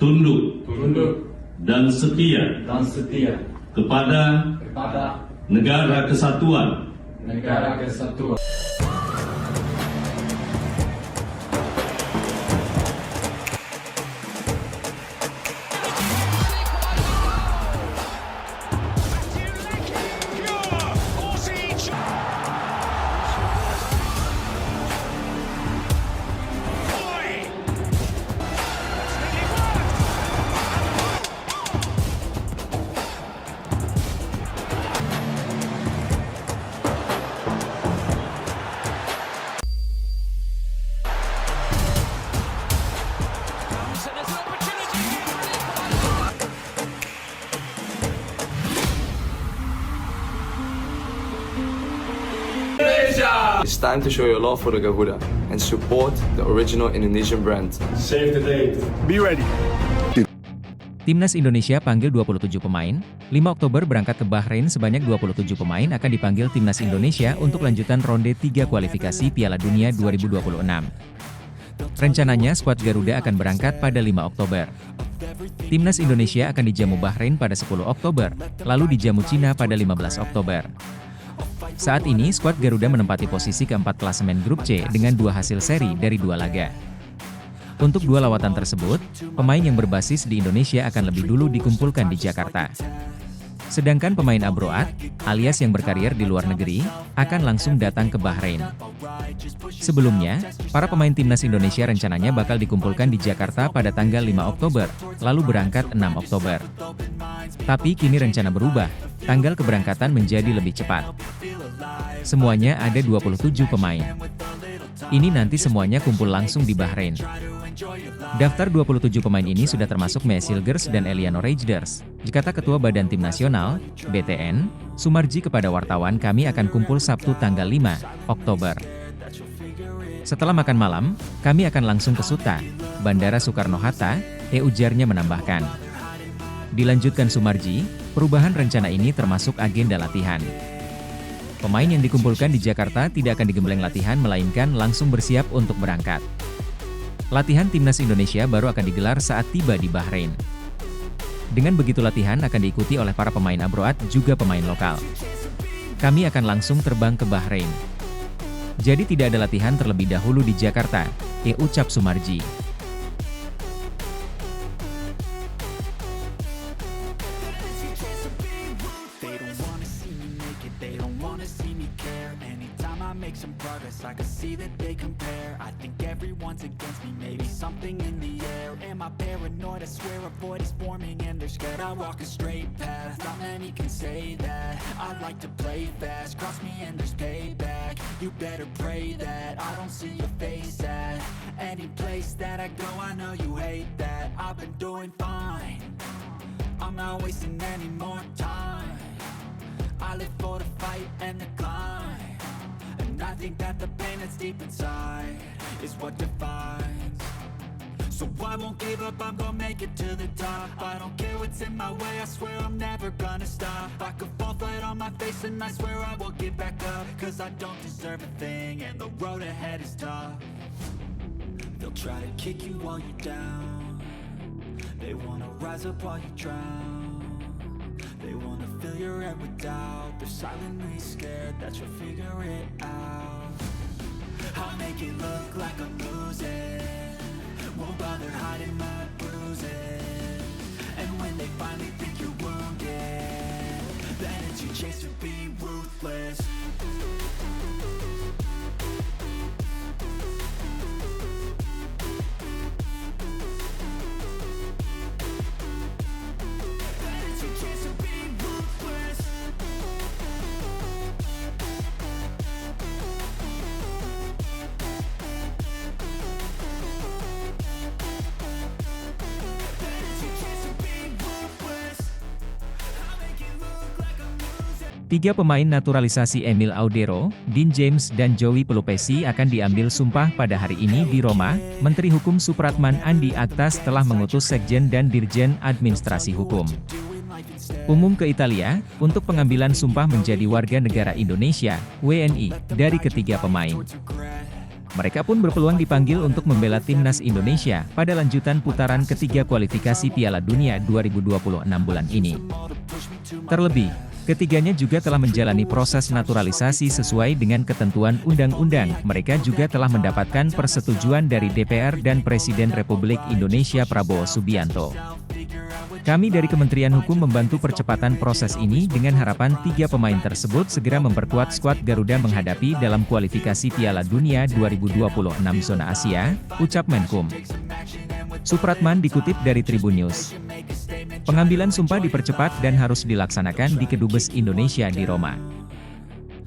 tunduk tunduk dan setia dan setia kepada kepada negara kesatuan negara kesatuan It's time to show your love for the Garuda and support the original Indonesian brand. Save the date. Be ready. Timnas Indonesia panggil 27 pemain, 5 Oktober berangkat ke Bahrain sebanyak 27 pemain akan dipanggil Timnas Indonesia untuk lanjutan ronde 3 kualifikasi Piala Dunia 2026. Rencananya skuad Garuda akan berangkat pada 5 Oktober. Timnas Indonesia akan dijamu Bahrain pada 10 Oktober, lalu dijamu Cina pada 15 Oktober. Saat ini skuad Garuda menempati posisi keempat klasemen grup C dengan 2 hasil seri dari 2 laga. Untuk 2 lawatan tersebut, pemain yang berbasis di Indonesia akan lebih dulu dikumpulkan di Jakarta. Sedangkan pemain abroad, alias yang berkarier di luar negeri, akan langsung datang ke Bahrain. Sebelumnya, para pemain Timnas Indonesia rencananya bakal dikumpulkan di Jakarta pada tanggal 5 Oktober, lalu berangkat 6 Oktober. Tapi kini rencana berubah, tanggal keberangkatan menjadi lebih cepat. Semuanya ada 27 pemain. Ini nanti semuanya kumpul langsung di Bahrain. Daftar 27 pemain ini sudah termasuk Messi Ilgers dan Eliano Rejders. Kata Ketua Badan Tim Nasional, BTN, Sumarji kepada wartawan, kami akan kumpul Sabtu tanggal 5 Oktober. Setelah makan malam, kami akan langsung ke Suta, Bandara Soekarno-Hatta, ujarnya menambahkan. Dilanjutkan Sumarji, perubahan rencana ini termasuk agenda latihan. Pemain yang dikumpulkan di Jakarta tidak akan digembleng latihan melainkan langsung bersiap untuk berangkat. Latihan Timnas Indonesia baru akan digelar saat tiba di Bahrain. Dengan begitu latihan akan diikuti oleh para pemain abroad juga pemain lokal. Kami akan langsung terbang ke Bahrain. Jadi tidak ada latihan terlebih dahulu di Jakarta, ucap Sumarji. Make some progress, I can see that they compare. I think everyone's against me, maybe something in the air. Am I paranoid? I swear a void is forming and they're scared. I walk a straight path, not many can say that. I like to play fast, cross me and there's payback. You better pray that I don't see your face at any place that I go. I know you hate that. I've been doing fine, I'm not wasting any more time. I live for the fight and the climb. I think that the pain that's deep inside is what defines. So I won't give up, I'm gonna make it to the top. I don't care what's in my way, I swear I'm never gonna stop. I could fall flat on my face and I swear I will get back up. Cause I don't deserve a thing and the road ahead is tough. They'll try to kick you while you're down. They wanna rise up while you drown. They wanna fill your head with doubt. They're silently scared that you'll figure it out. I'll make it look like I'm losing, won't bother hiding my bruises. And when they finally think you're wounded, then it's your chance to be ruthless. Tiga pemain naturalisasi Emil Audero, Dean James dan Joey Pelupesi akan diambil sumpah pada hari ini di Roma. Menteri Hukum Supratman Andi Aktas telah mengutus Sekjen dan Dirjen Administrasi Hukum Umum ke Italia, untuk pengambilan sumpah menjadi warga negara Indonesia, WNI, dari ketiga pemain. Mereka pun berpeluang dipanggil untuk membela timnas Indonesia pada lanjutan putaran ketiga kualifikasi Piala Dunia 2026 bulan ini. Terlebih, ketiganya juga telah menjalani proses naturalisasi sesuai dengan ketentuan undang-undang. Mereka juga telah mendapatkan persetujuan dari DPR dan Presiden Republik Indonesia Prabowo Subianto. Kami dari Kementerian Hukum membantu percepatan proses ini dengan harapan 3 pemain tersebut segera memperkuat skuad Garuda menghadapi dalam kualifikasi Piala Dunia 2026 zona Asia, ucap Menkum. Supratman dikutip dari Tribun News. Pengambilan sumpah dipercepat dan harus dilaksanakan di Kedubes Indonesia di Roma.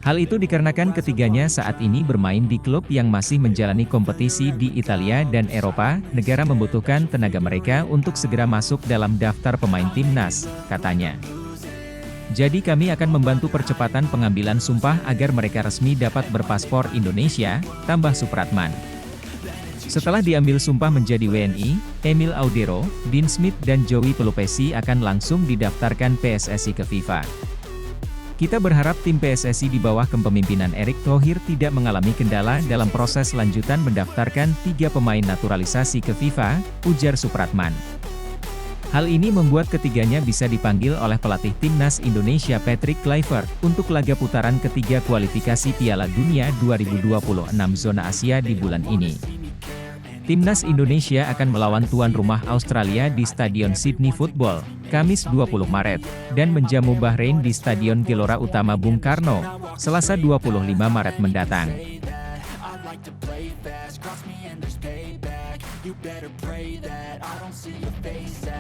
Hal itu dikarenakan ketiganya saat ini bermain di klub yang masih menjalani kompetisi di Italia dan Eropa. Negara membutuhkan tenaga mereka untuk segera masuk dalam daftar pemain timnas, katanya. Jadi kami akan membantu percepatan pengambilan sumpah agar mereka resmi dapat berpaspor Indonesia, tambah Supratman. Setelah diambil sumpah menjadi WNI, Emil Audero, Dean Smith dan Joey Pelupesi akan langsung didaftarkan PSSI ke FIFA. Kita berharap tim PSSI di bawah kepemimpinan Erick Thohir tidak mengalami kendala dalam proses lanjutan mendaftarkan 3 pemain naturalisasi ke FIFA, ujar Supratman. Hal ini membuat ketiganya bisa dipanggil oleh pelatih timnas Indonesia Patrick Kluivert untuk laga putaran ketiga kualifikasi Piala Dunia 2026 zona Asia di bulan ini. Timnas Indonesia akan melawan tuan rumah Australia di Stadion Sydney Football, Kamis 20 Maret, dan menjamu Bahrain di Stadion Gelora Utama Bung Karno, Selasa 25 Maret mendatang.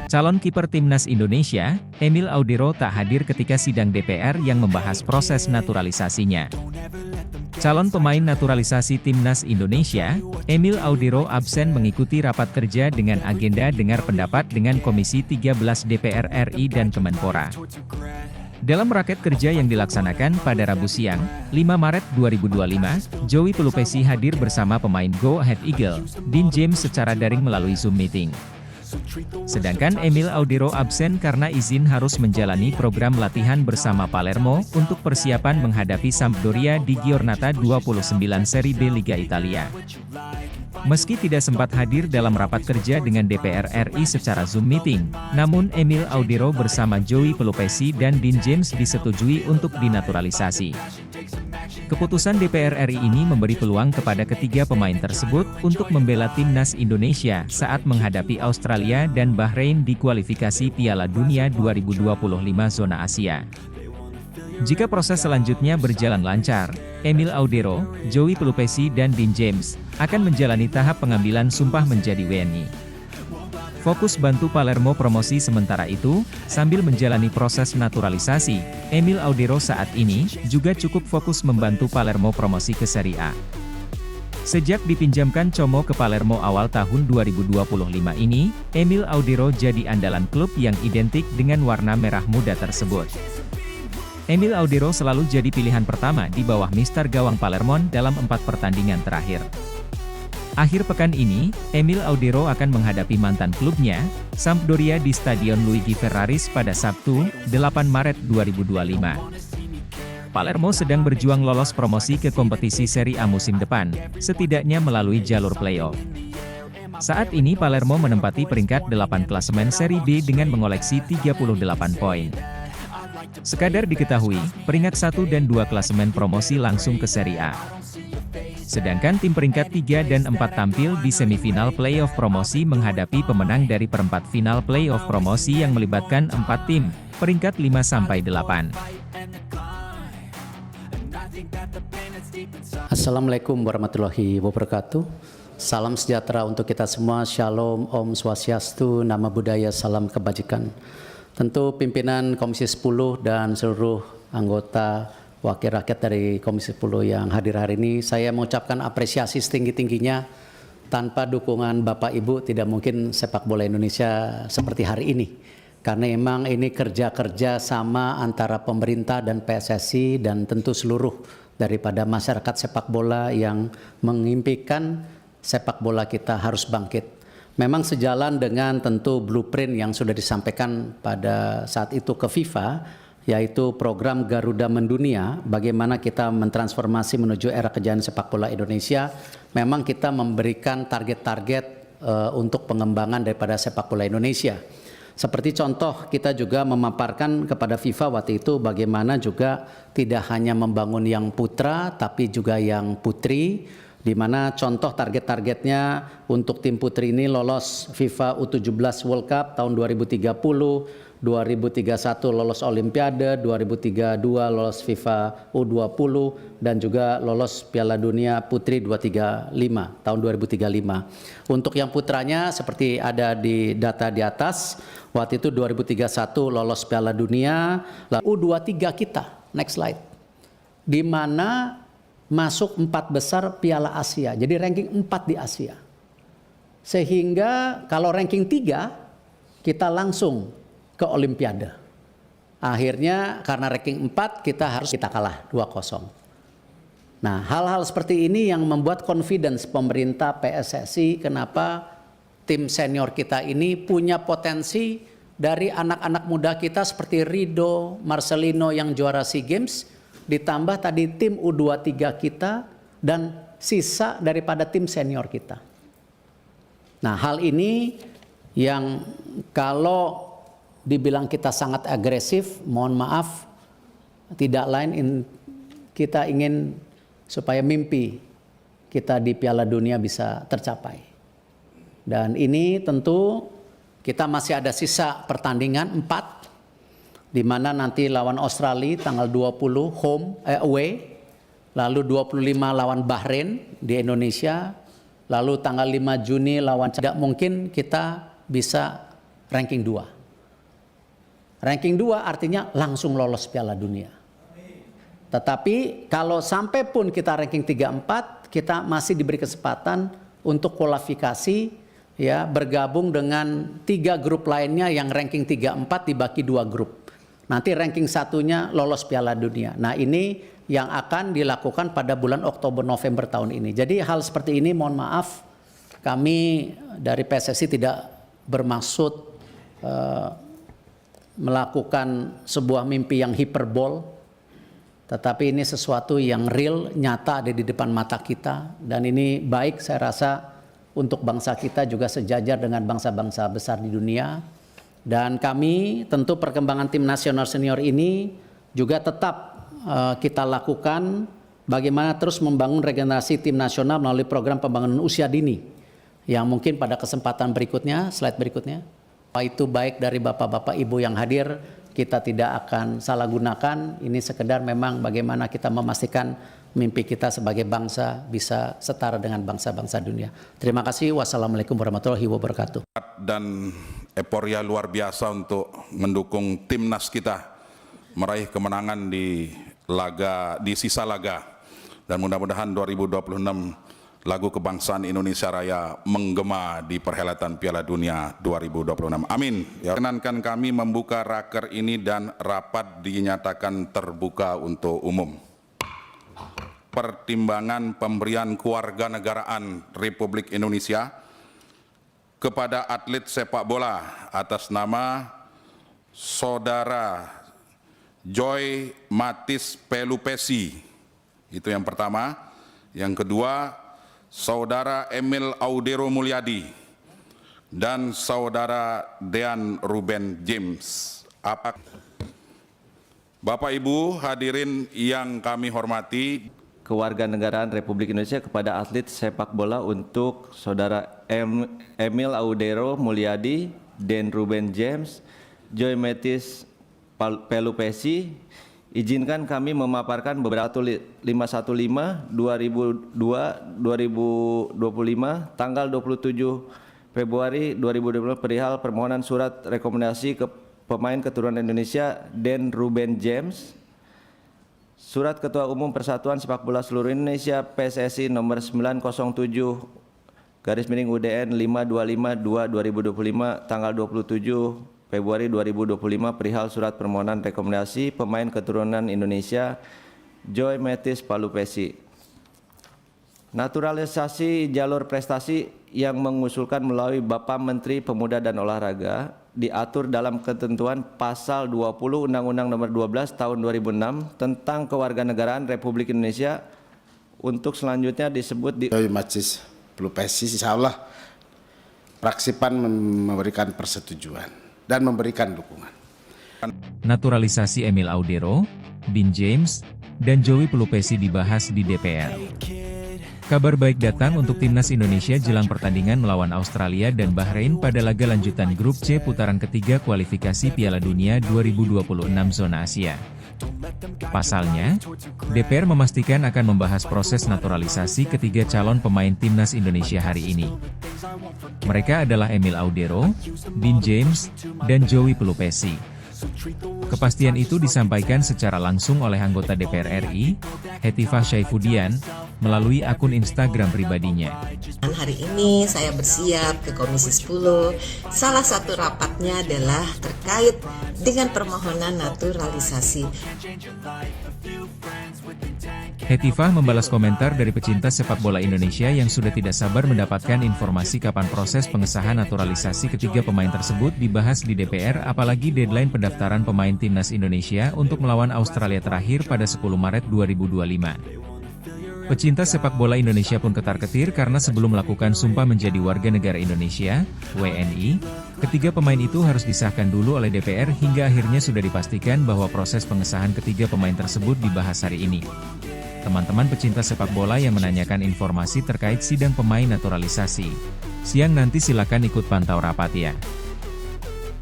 Calon kiper timnas Indonesia, Emil Audero tak hadir ketika sidang DPR yang membahas proses naturalisasinya. Calon pemain naturalisasi timnas Indonesia, Emil Audero absen mengikuti rapat kerja dengan agenda dengar pendapat dengan Komisi 13 DPR RI dan Kemenpora. Dalam raket kerja yang dilaksanakan pada Rabu siang, 5 Maret 2025, Joey Pelupesi hadir bersama pemain Go Ahead Eagle, Dean James secara daring melalui Zoom meeting. Sedangkan Emil Audero absen karena izin harus menjalani program latihan bersama Palermo untuk persiapan menghadapi Sampdoria di Giornata 29 Serie B Liga Italia. Meski tidak sempat hadir dalam rapat kerja dengan DPR RI secara Zoom meeting, namun Emil Audero bersama Joey Pelupesi dan Dean James disetujui untuk dinaturalisasi. Keputusan DPR RI ini memberi peluang kepada ketiga pemain tersebut untuk membela timnas Indonesia saat menghadapi Australia dan Bahrain di kualifikasi Piala Dunia 2025 zona Asia. Jika proses selanjutnya berjalan lancar, Emil Audero, Joey Pelupesi dan Dean James akan menjalani tahap pengambilan sumpah menjadi WNI. Fokus bantu Palermo promosi sementara itu, sambil menjalani proses naturalisasi, Emil Audero saat ini juga cukup fokus membantu Palermo promosi ke Serie A. Sejak dipinjamkan Como ke Palermo awal tahun 2025 ini, Emil Audero jadi andalan klub yang identik dengan warna merah muda tersebut. Emil Audero selalu jadi pilihan pertama di bawah Mister Gawang Palermo dalam 4 pertandingan terakhir. Akhir pekan ini, Emil Audero akan menghadapi mantan klubnya, Sampdoria di Stadion Luigi Ferraris pada Sabtu, 8 Maret 2025. Palermo sedang berjuang lolos promosi ke kompetisi Serie A musim depan, setidaknya melalui jalur playoff. Saat ini Palermo menempati peringkat 8 klasemen Serie B dengan mengoleksi 38 poin. Sekadar diketahui, peringkat 1 dan 2 klasemen promosi langsung ke Serie A. Sedangkan tim peringkat 3 dan 4 tampil di semifinal playoff promosi menghadapi pemenang dari perempat final playoff promosi yang melibatkan 4 tim, peringkat 5-8. Assalamualaikum warahmatullahi wabarakatuh. Salam sejahtera untuk kita semua. Shalom, Om Swastiastu, Nama Budaya, Salam Kebajikan. Tentu pimpinan Komisi 10 dan seluruh anggota wakil rakyat dari Komisi 10 yang hadir hari ini, saya mengucapkan apresiasi setinggi-tingginya. Tanpa dukungan Bapak Ibu tidak mungkin sepak bola Indonesia seperti hari ini. Karena memang ini kerja-kerja sama antara pemerintah dan PSSI dan tentu seluruh daripada masyarakat sepak bola yang mengimpikan sepak bola kita harus bangkit. Memang sejalan dengan tentu blueprint yang sudah disampaikan pada saat itu ke FIFA, yaitu program Garuda Mendunia, bagaimana kita mentransformasi menuju era kejayaan sepak bola Indonesia. Memang kita memberikan target-target untuk pengembangan daripada sepak bola Indonesia. Seperti contoh, kita juga memaparkan kepada FIFA waktu itu bagaimana juga tidak hanya membangun yang putra, tapi juga yang putri, di mana contoh target-targetnya untuk tim putri ini lolos FIFA U17 World Cup tahun 2030, 2031 lolos Olimpiade, 2032 lolos FIFA U20, dan juga lolos Piala Dunia Putri 235 tahun 2035. Untuk yang putranya seperti ada di data di atas, waktu itu 2031 lolos Piala Dunia, lalu U23 kita, next slide, di mana masuk 4 besar Piala Asia, jadi ranking 4 di Asia. Sehingga kalau ranking 3 kita langsung ke Olimpiade. Akhirnya karena ranking 4 kita kalah 2-0. Nah, hal-hal seperti ini yang membuat confidence pemerintah PSSI kenapa tim senior kita ini punya potensi dari anak-anak muda kita seperti Rido, Marcelino yang juara SEA Games, ditambah tadi tim U23 kita dan sisa daripada tim senior kita. Nah, hal ini yang kalau dibilang kita sangat agresif, mohon maaf, tidak lain kita ingin supaya mimpi kita di Piala Dunia bisa tercapai. Dan ini tentu kita masih ada sisa pertandingan 4, di mana nanti lawan Australia tanggal 20 away, lalu 25 lawan Bahrain di Indonesia, lalu tanggal 5 Juni lawan, tidak mungkin kita bisa ranking 2. Ranking 2 artinya langsung lolos Piala Dunia. Tetapi kalau sampai pun kita ranking 3-4, kita masih diberi kesempatan untuk kualifikasi, ya, bergabung dengan 3 grup lainnya yang ranking 3-4 dibagi 2 grup. Nanti ranking 1-nya lolos Piala Dunia. Nah, ini yang akan dilakukan pada bulan Oktober November tahun ini. Jadi hal seperti ini mohon maaf, kami dari PSSI tidak bermaksud melakukan sebuah mimpi yang hiperbol, tetapi ini sesuatu yang real, nyata ada di depan mata kita, dan ini baik saya rasa untuk bangsa kita juga sejajar dengan bangsa-bangsa besar di dunia. Dan kami tentu perkembangan tim nasional senior ini juga tetap kita lakukan bagaimana terus membangun regenerasi tim nasional melalui program pembangunan usia dini yang mungkin pada kesempatan berikutnya, slide berikutnya, itu baik dari bapak-bapak ibu yang hadir, kita tidak akan salah gunakan. Ini sekedar memang bagaimana kita memastikan mimpi kita sebagai bangsa bisa setara dengan bangsa-bangsa dunia. Terima kasih. Wassalamualaikum warahmatullahi wabarakatuh. Dan euforia luar biasa untuk mendukung timnas kita meraih kemenangan di sisa laga, dan mudah-mudahan 2026 lagu kebangsaan Indonesia Raya menggema di perhelatan Piala Dunia 2026. Amin. Ya. Perkenankan kami membuka raker ini dan rapat dinyatakan terbuka untuk umum. Pertimbangan pemberian kewarganegaraan Republik Indonesia kepada atlet sepak bola atas nama Saudara Joy Matis Pelupesi. Itu yang pertama. Yang kedua, Saudara Emil Audero Mulyadi dan Saudara Dean Ruben James. Bapak Ibu hadirin yang kami hormati, kewarganegaraan Republik Indonesia kepada atlet sepak bola untuk Saudara Emil Audero Mulyadi, Dan Ruben James, Joy Matis Pelupesi. Izinkan kami memaparkan beberapa 515/2025 tanggal 27 Februari 2020 perihal permohonan surat rekomendasi ke pemain keturunan Indonesia Dan Ruben James. Surat Ketua Umum Persatuan Sepak Bola Seluruh Indonesia PSSI nomor 907/UDN 525/2025 tanggal 27 Februari 2025 perihal surat permohonan rekomendasi pemain keturunan Indonesia Joy Matis Pelupesi. Naturalisasi jalur prestasi yang mengusulkan melalui Bapak Menteri Pemuda dan Olahraga diatur dalam ketentuan pasal 20 Undang-Undang Nomor 12 Tahun 2006 tentang Kewarganegaraan Republik Indonesia untuk selanjutnya disebut di Majelis Pelupesi. Insya Allah fraksi PAN memberikan persetujuan dan memberikan dukungan. Naturalisasi Emil Audero, Bin James, dan Joey Pelupesi dibahas di DPR. Kabar baik datang untuk Timnas Indonesia jelang pertandingan melawan Australia dan Bahrain pada laga lanjutan Grup C putaran ketiga kualifikasi Piala Dunia 2026 zona Asia. Pasalnya, DPR memastikan akan membahas proses naturalisasi ketiga calon pemain Timnas Indonesia hari ini. Mereka adalah Emil Audero, Bin James, dan Joey Pelupesi. Kepastian itu disampaikan secara langsung oleh anggota DPR RI, Hetifah Syaifudian, melalui akun Instagram pribadinya. Hari ini saya bersiap ke Komisi 10. Salah satu rapatnya adalah terkait dengan permohonan naturalisasi. Hetifah membalas komentar dari pecinta sepak bola Indonesia yang sudah tidak sabar mendapatkan informasi kapan proses pengesahan naturalisasi ketiga pemain tersebut dibahas di DPR, apalagi deadline pendaftaran pemain Timnas Indonesia untuk melawan Australia terakhir pada 10 Maret 2025. Pecinta sepak bola Indonesia pun ketar-ketir karena sebelum melakukan sumpah menjadi warga negara Indonesia, WNI, ketiga pemain itu harus disahkan dulu oleh DPR hingga akhirnya sudah dipastikan bahwa proses pengesahan ketiga pemain tersebut dibahas hari ini. Teman-teman pecinta sepak bola yang menanyakan informasi terkait sidang pemain naturalisasi, siang nanti silakan ikut pantau rapat ya.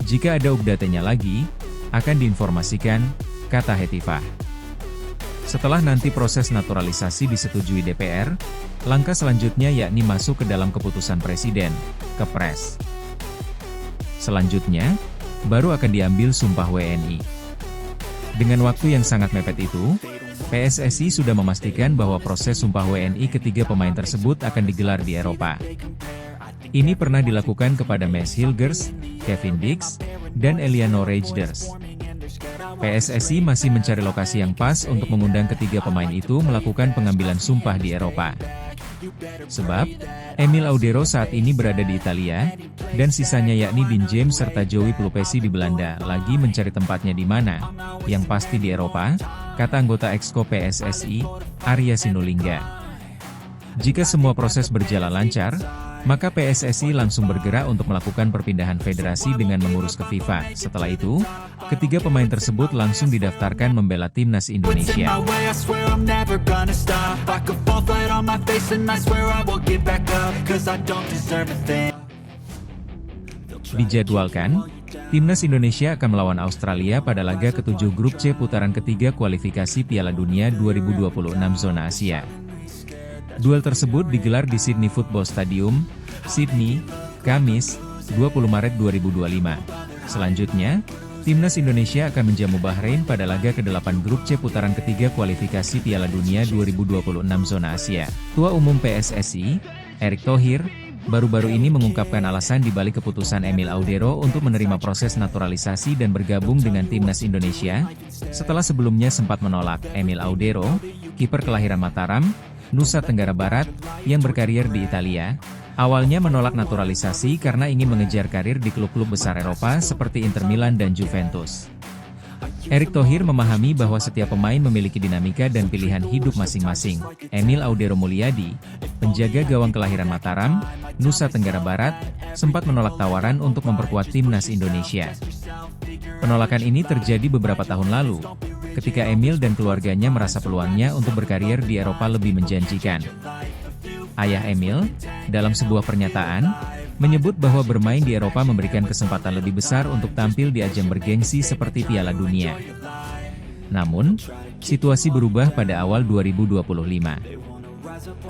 Jika ada update-nya lagi, akan diinformasikan, kata Hetifah. Setelah nanti proses naturalisasi disetujui DPR, langkah selanjutnya yakni masuk ke dalam keputusan Presiden, Kepres. Selanjutnya, baru akan diambil sumpah WNI. Dengan waktu yang sangat mepet itu, PSSI sudah memastikan bahwa proses sumpah WNI ketiga pemain tersebut akan digelar di Eropa. Ini pernah dilakukan kepada Mads Hilgers, Kevin Dix, dan Eliano Rejders. PSSI masih mencari lokasi yang pas untuk mengundang ketiga pemain itu melakukan pengambilan sumpah di Eropa. Sebab, Emil Audero saat ini berada di Italia, dan sisanya yakni Bin James serta Joey Pelupesi di Belanda lagi mencari tempatnya di mana, yang pasti di Eropa, kata anggota Exco PSSI, Arya Sinulinga. Jika semua proses berjalan lancar, maka PSSI langsung bergerak untuk melakukan perpindahan federasi dengan mengurus ke FIFA. Setelah itu, ketiga pemain tersebut langsung didaftarkan membela Timnas Indonesia. Dijadwalkan, Timnas Indonesia akan melawan Australia pada laga ke-7 Grup C putaran ketiga kualifikasi Piala Dunia 2026 zona Asia. Duel tersebut digelar di Sydney Football Stadium, Sydney, Kamis, 20 Maret 2025. Selanjutnya, Timnas Indonesia akan menjamu Bahrain pada laga ke-8 Grup C putaran ketiga kualifikasi Piala Dunia 2026 zona Asia. Ketua Umum PSSI, Erick Thohir, baru-baru ini mengungkapkan alasan dibalik keputusan Emil Audero untuk menerima proses naturalisasi dan bergabung dengan Timnas Indonesia, setelah sebelumnya sempat menolak. Emil Audero, kiper kelahiran Mataram, Nusa Tenggara Barat, yang berkarier di Italia, awalnya menolak naturalisasi karena ingin mengejar karir di klub-klub besar Eropa seperti Inter Milan dan Juventus. Erick Thohir memahami bahwa setiap pemain memiliki dinamika dan pilihan hidup masing-masing. Emil Audero Mulyadi, penjaga gawang kelahiran Mataram, Nusa Tenggara Barat, sempat menolak tawaran untuk memperkuat Timnas Indonesia. Penolakan ini terjadi beberapa tahun lalu, ketika Emil dan keluarganya merasa peluangnya untuk berkarier di Eropa lebih menjanjikan. Ayah Emil, dalam sebuah pernyataan, menyebut bahwa bermain di Eropa memberikan kesempatan lebih besar untuk tampil di ajang bergengsi seperti Piala Dunia. Namun, situasi berubah pada awal 2025.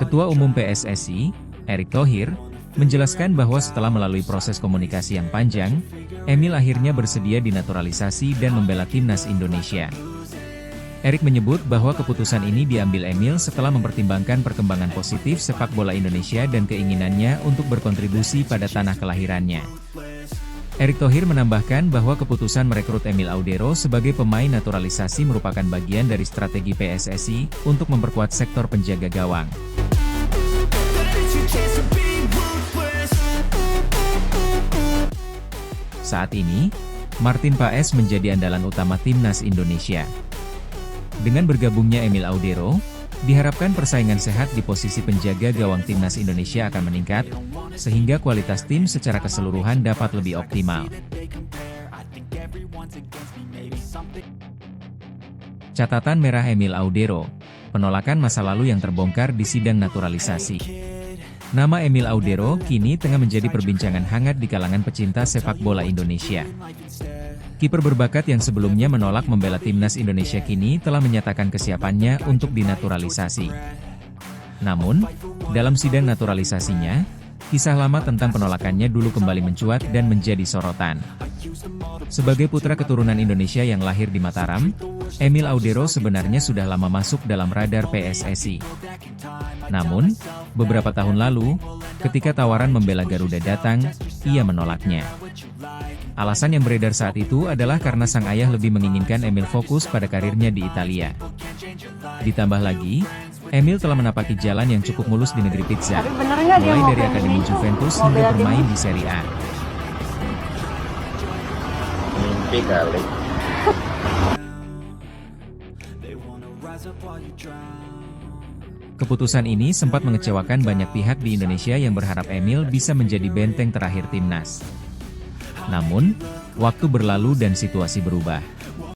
Ketua Umum PSSI, Erick Thohir, menjelaskan bahwa setelah melalui proses komunikasi yang panjang, Emil akhirnya bersedia dinaturalisasi dan membela Timnas Indonesia. Erick menyebut bahwa keputusan ini diambil Emil setelah mempertimbangkan perkembangan positif sepak bola Indonesia dan keinginannya untuk berkontribusi pada tanah kelahirannya. Erick Thohir menambahkan bahwa keputusan merekrut Emil Audero sebagai pemain naturalisasi merupakan bagian dari strategi PSSI untuk memperkuat sektor penjaga gawang. Saat ini, Martin Paes menjadi andalan utama timnas Indonesia. Dengan bergabungnya Emil Audero, diharapkan persaingan sehat di posisi penjaga gawang timnas Indonesia akan meningkat, sehingga kualitas tim secara keseluruhan dapat lebih optimal. Catatan merah Emil Audero, penolakan masa lalu yang terbongkar di sidang naturalisasi. Nama Emil Audero kini tengah menjadi perbincangan hangat di kalangan pecinta sepak bola Indonesia. Kiper berbakat yang sebelumnya menolak membela timnas Indonesia kini telah menyatakan kesiapannya untuk dinaturalisasi. Namun, dalam sidang naturalisasinya, kisah lama tentang penolakannya dulu kembali mencuat dan menjadi sorotan. Sebagai putra keturunan Indonesia yang lahir di Mataram, Emil Audero sebenarnya sudah lama masuk dalam radar PSSI. Namun, beberapa tahun lalu, ketika tawaran membela Garuda datang, ia menolaknya. Alasan yang beredar saat itu adalah karena sang ayah lebih menginginkan Emil fokus pada karirnya di Italia. Ditambah lagi, Emil telah menapaki jalan yang cukup mulus di negeri pizza, mulai dari akademi Juventus hingga bermain di Serie A. Mimpi kali. Keputusan ini sempat mengecewakan banyak pihak di Indonesia yang berharap Emil bisa menjadi benteng terakhir timnas. Namun, waktu berlalu dan situasi berubah.